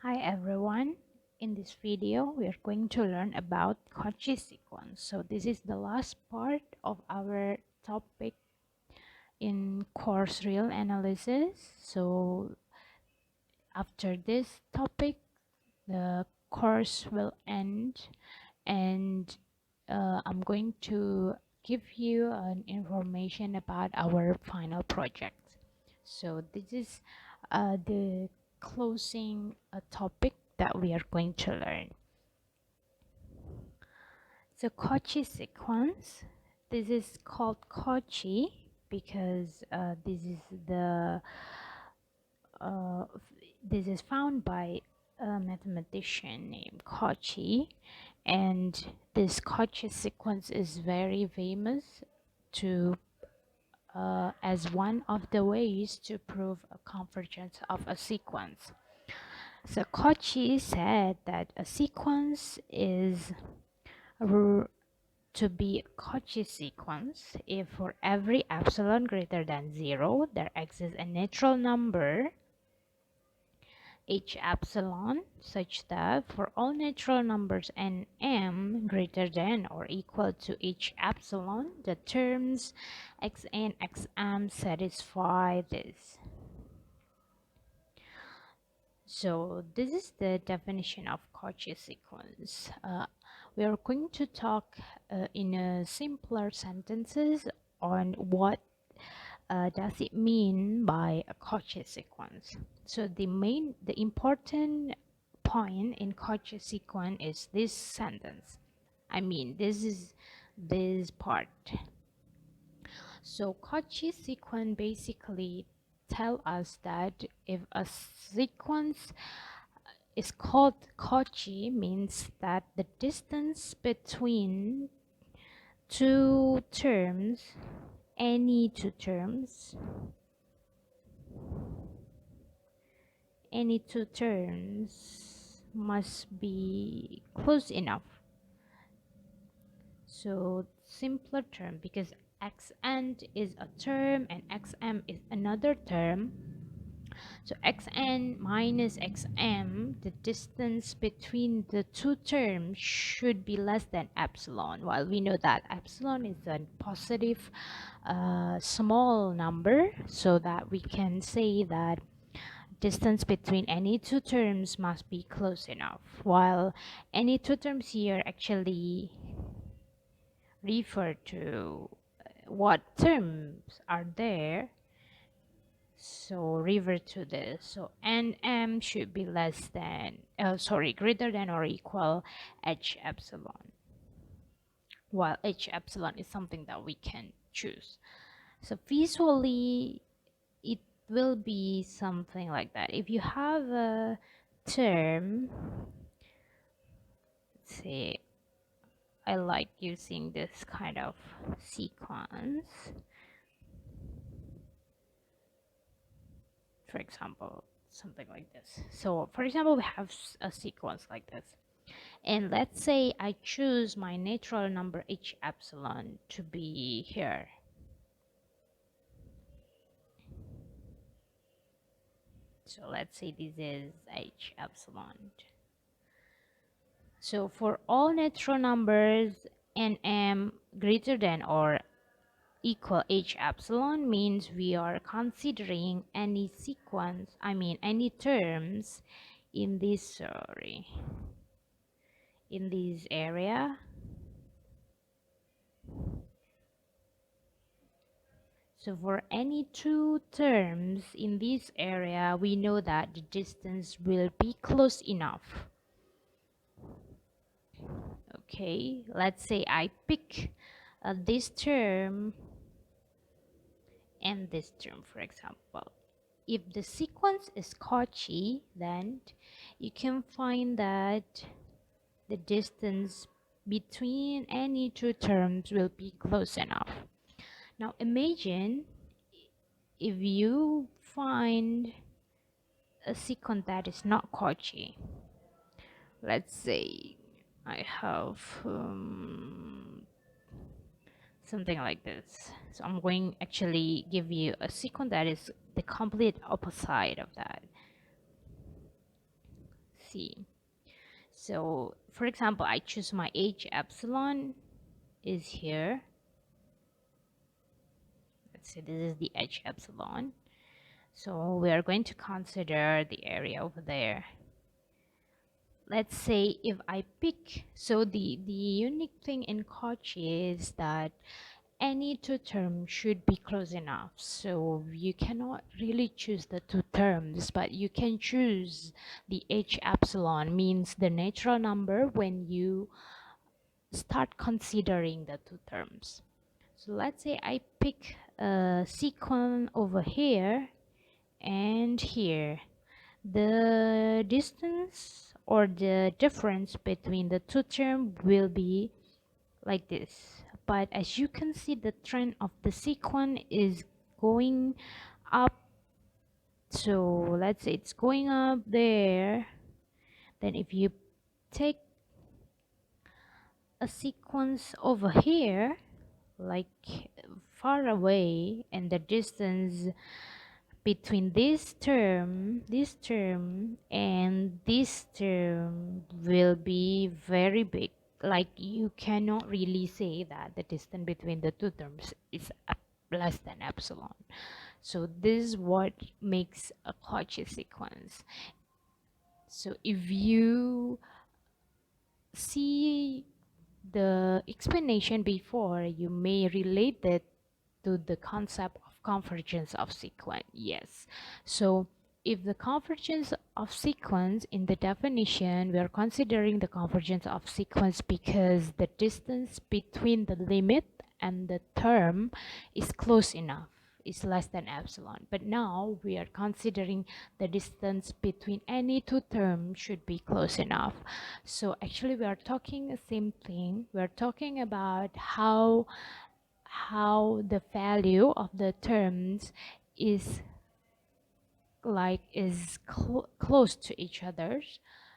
Hi everyone. In this video, we are going to learn about Cauchy sequence. So this is the last part of our topic in course real analysis. So after this topic, the course will end and I'm going to give you an information about our final project. So this is the closing topic that we are going to learn. So Cauchy sequence, this is called Cauchy because uh, this is found by a mathematician named Cauchy, and this Cauchy sequence is very famous to as one of the ways to prove a convergence of a sequence. So Cauchy said that a sequence is to be a Cauchy sequence if for every epsilon greater than 0 there exists a natural number h epsilon such that for all natural numbers n m greater than or equal to h epsilon, the terms xn xm satisfy this. So this is the definition of Cauchy sequence. We are going to talk in a simpler sentences on what does it mean by a Cauchy sequence. So the important point in Cauchy sequence is this sentence. This is this part. So Cauchy sequence basically tell us that if a sequence is called Cauchy means that the distance between two terms, any two terms, must be close enough. So simpler term, because xn is a term and xm is another term. So xn minus xm, the distance between the two terms should be less than epsilon. While we know that epsilon is a positive small number, so that we can say that distance between any two terms must be close enough. While any two terms here actually refer to what terms are there, so revert to this. So nm should be less than greater than or equal h epsilon, while h epsilon is something that we can choose. So visually it will be something like that. If you have a term, let's say I like using this kind of sequence. For example, something like this. So for example, we have a sequence like this. And let's say I choose my natural number h epsilon to be here. So let's say this is h epsilon. So for all natural numbers nm greater than or equal h epsilon means we are considering any sequence, any terms in this, in this area. So for any two terms in this area, we know that the distance will be close enough. Okay, let's say I pick this term and this term, for example. If the sequence is Cauchy, then you can find that the distance between any two terms will be close enough. Now imagine if you find a sequence that is not Cauchy. Let's say I have something like this. So I'm going actually give you a sequence that is the complete opposite of that. see. So for example, I choose my h epsilon is here. Let's say this is the h epsilon. So we are going to consider the area over there. Let's say if I pick, so the unique thing in Cauchy is that any two terms should be close enough. So you cannot really choose the two terms, but you can choose the h epsilon, means the natural number when you start considering the two terms. So let's say I pick a sequence over here and here. The distance or the difference between the two terms will be like this. But as you can see, the trend of the sequence is going up. So let's say it's going up there. Then if you take a sequence over here, like far away, and the distance between this term and this term will be very big. Like you cannot really say that the distance between the two terms is less than epsilon. So this is what makes a Cauchy sequence. So if you see the explanation before, you may relate it to the concept of convergence of sequence. Yes. So if the convergence of sequence, in the definition, we are considering the convergence of sequence because the distance between the limit and the term is close enough, is less than epsilon. But now we are considering the distance between any two terms should be close enough. So actually we are talking the same thing. We are talking about how the value of the terms is close to each other,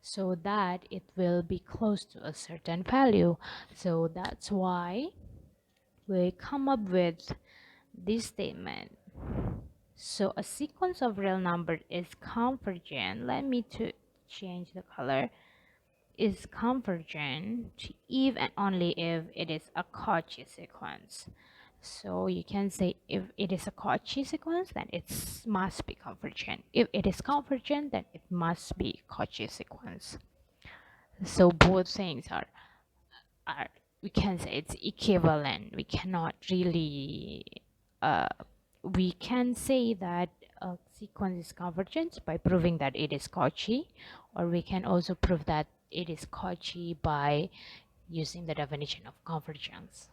so that it will be close to a certain value. So that's why we come up with this statement. So a sequence of real number is convergent. Let me to change the color. Is convergent if and only if it is a Cauchy sequence. So you can say if it is a Cauchy sequence, then it must be convergent. If it is convergent, then it must be Cauchy sequence. So both things are we can say it's equivalent. We cannot really we can say that a sequence is convergent by proving that it is Cauchy, or we can also prove that it is Cauchy by using the definition of convergence.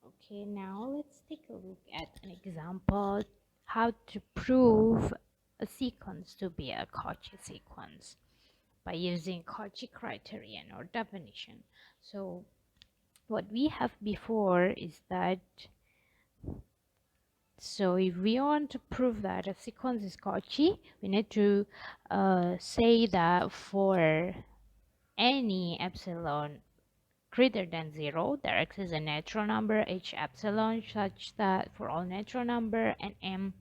Okay, now let's take a look at an example how to prove a sequence to be a Cauchy sequence by using Cauchy criterion or definition. So what we have before is that, so if we want to prove that a sequence is Cauchy, we need to say that for any epsilon greater than 0, there exists a natural number h epsilon such that for all natural number and m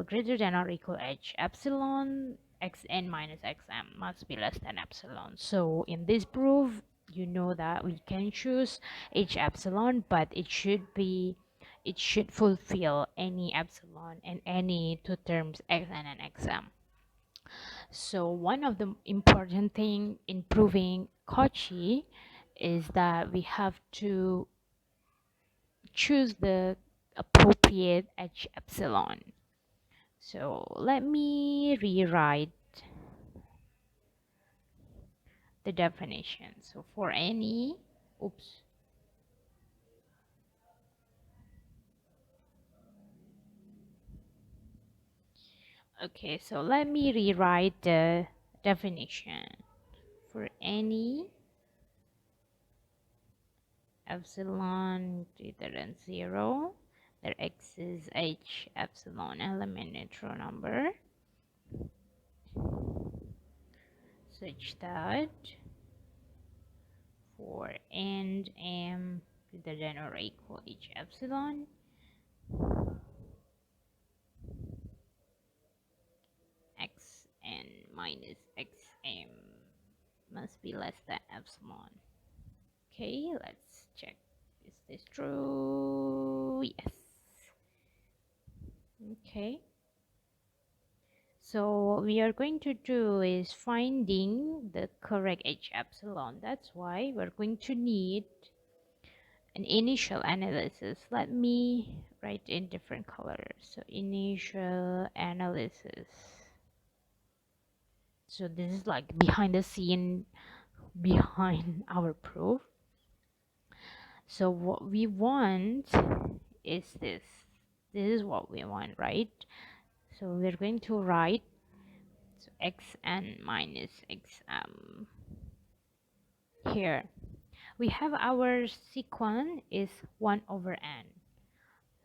greater than or equal h epsilon xn minus xm must be less than epsilon. So in this proof, you know that we can choose h epsilon, but it should fulfill any epsilon and any two terms xn and xm. So one of the important thing in proving Cauchy is that we have to choose the appropriate h epsilon. So let me rewrite the definition. So for any, oops, okay, so let me rewrite the definition. For any epsilon greater than 0, there exists h epsilon element natural number such that for and m greater than or equal h epsilon, x n minus xm must be less than epsilon. Okay, let's check. Is this true? Yes. Okay. So what we are going to do is finding the correct h epsilon. That's why we're going to need an initial analysis. Let me write in different colors. So initial analysis. So this is like behind the scene behind our proof. So what we want is this. This is what we want, right? So we're going to write so xn minus xm here. We have our sequence is 1 over n.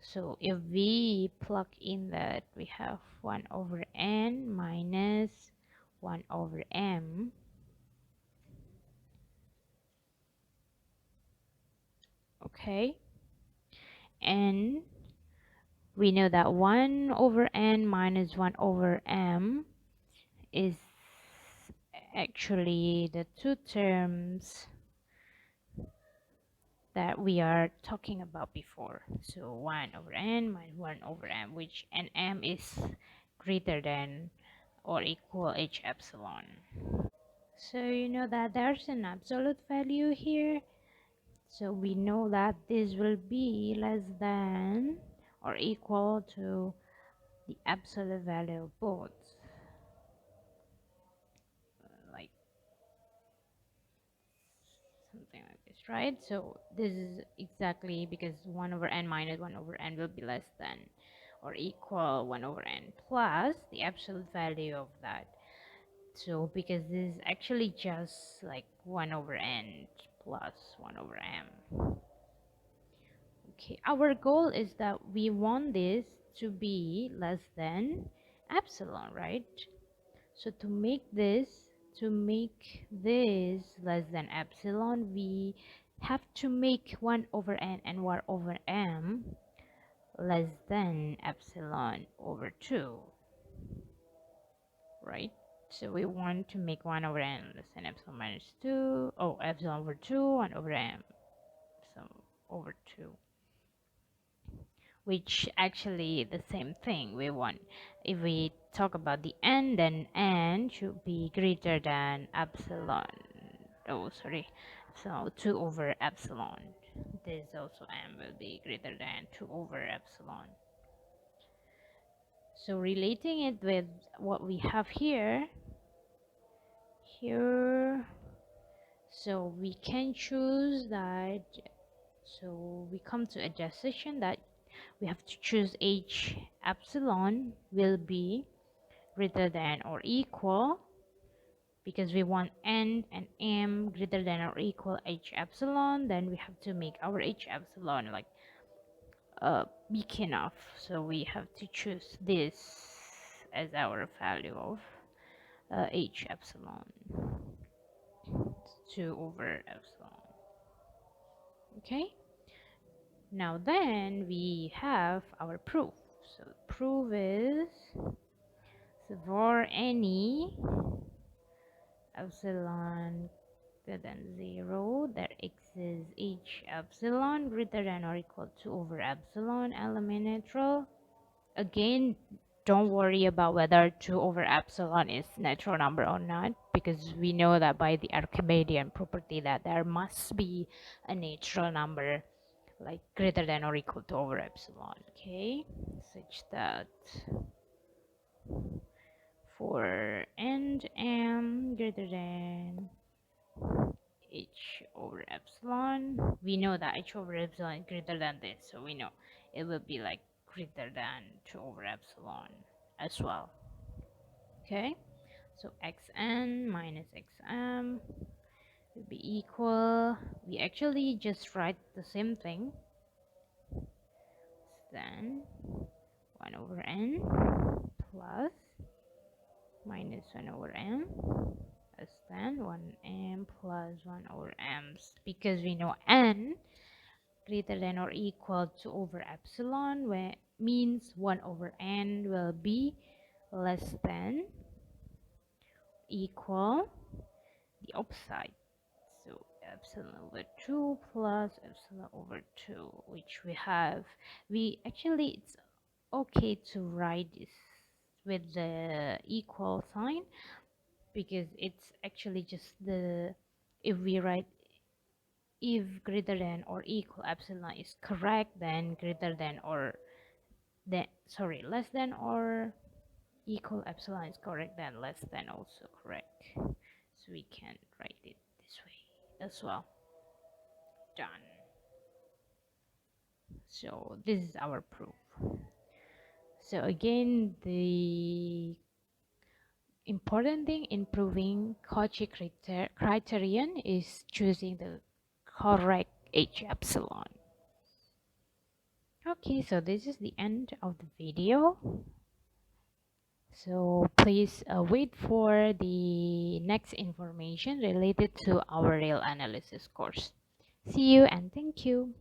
So if we plug in that, we have 1 over n minus 1 over m. Okay. And we know that 1 over n minus 1 over m is actually the two terms that we are talking about before. So 1 over n minus 1 over m, which m is greater than or equal h epsilon. So you know that there's an absolute value here. So we know that this will be less than or equal to the absolute value of both. Like something like this, right? So this is exactly because 1 over n minus 1 over n will be less than or equal 1 over n plus the absolute value of that. So because this is actually just like 1 over n plus 1 over m. Okay, our goal is that we want this to be less than epsilon, right? So to make this less than epsilon, we have to make 1 over n and 1 over m less than epsilon over 2, right? So we want to make 1 over n less than epsilon minus 2, oh, epsilon over 2, 1 over m, so over 2. Which actually the same thing we want. If we talk about the n, then n should be greater than epsilon. Oh, sorry. So 2 over epsilon. This also m will be greater than 2 over epsilon. So relating it with what we have here, so we can choose that. So we come to a decision that we have to choose h epsilon will be greater than or equal, because we want n and m greater than or equal h epsilon, then we have to make our h epsilon like big enough. So we have to choose this as our value of h epsilon, 2 over epsilon. Okay, now then we have our proof. So proof is, so for any epsilon greater than 0, there exists h epsilon greater than or equal to over epsilon element natural. Again, don't worry about whether 2 over epsilon is natural number or not, because we know that by the Archimedean property that there must be a natural number like greater than or equal to over epsilon, okay, such that for n m greater than h over epsilon, we know that h over epsilon is greater than this, so we know it will be like greater than 2 over epsilon as well. Okay, so xn minus xm will be equal, we actually just write the same thing, then 1 over n plus minus 1 over m less than 1m plus 1 over m, because we know n greater than or equal to over epsilon, where means 1 over n will be less than equal the opposite. So epsilon over 2 plus epsilon over 2, which we actually, it's okay to write this with the equal sign, because it's actually just the, if we write, if greater than or equal epsilon is correct, then greater than or then, sorry, less than or equal epsilon is correct, then less than also correct. So we can write it this way as well. Done. So this is our proof. So again, the important thing in proving Cauchy criterion is choosing the correct H epsilon. Okay, so this is the end of the video. So please wait for the next information related to our real analysis course. See you and thank you.